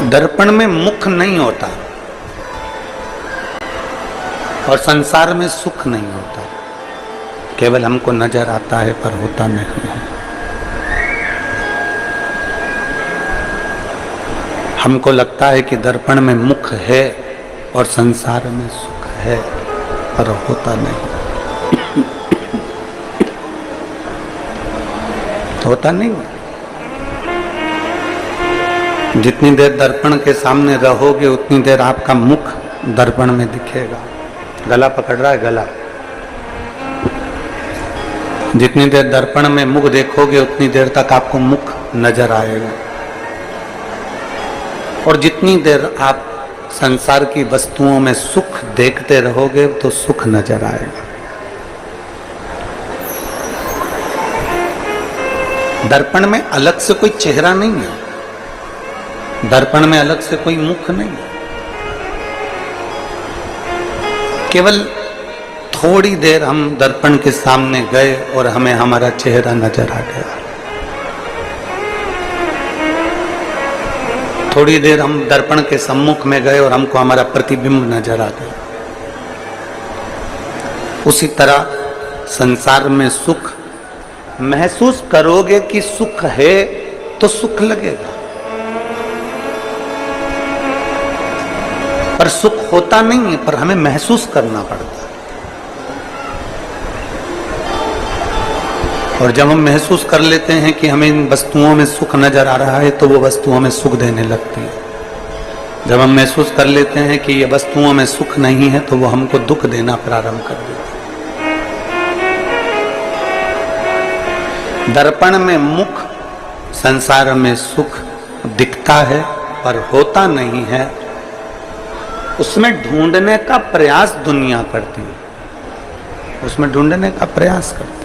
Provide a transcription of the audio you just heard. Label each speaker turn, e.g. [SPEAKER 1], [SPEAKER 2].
[SPEAKER 1] दर्पण में मुख नहीं होता और संसार में सुख नहीं होता, केवल हमको नजर आता है पर होता नहीं है। हमको लगता है कि दर्पण में मुख है और संसार में सुख है, पर होता नहीं, होता नहीं। जितनी देर दर्पण के सामने रहोगे उतनी देर आपका मुख दर्पण में दिखेगा। गला पकड़ रहा है, गला। जितनी देर दर्पण में मुख देखोगे उतनी देर तक आपको मुख नजर आएगा, और जितनी देर आप संसार की वस्तुओं में सुख देखते रहोगे तो सुख नजर आएगा। दर्पण में अलग से कोई चेहरा नहीं है, दर्पण में अलग से कोई मुख नहीं है। केवल थोड़ी देर हम दर्पण के सामने गए और हमें हमारा चेहरा नजर आ गया। थोड़ी देर हम दर्पण के सम्मुख में गए और हमको हमारा प्रतिबिंब नजर आ गया। उसी तरह संसार में सुख महसूस करोगे कि सुख है तो सुख लगेगा, पर सुख होता नहीं है, पर हमें महसूस करना पड़ता है। और जब हम महसूस कर लेते हैं कि हमें इन वस्तुओं में सुख नजर आ रहा है तो वो वस्तु हमें सुख देने लगती है। जब हम महसूस कर लेते हैं कि ये वस्तुओं में सुख नहीं है तो वो हमको दुख देना प्रारंभ कर देती है। दर्पण में मुख, संसार में सुख दिखता है पर होता नहीं है। उसमें ढूंढने का प्रयास दुनिया करती है, उसमें ढूंढने का प्रयास करती है।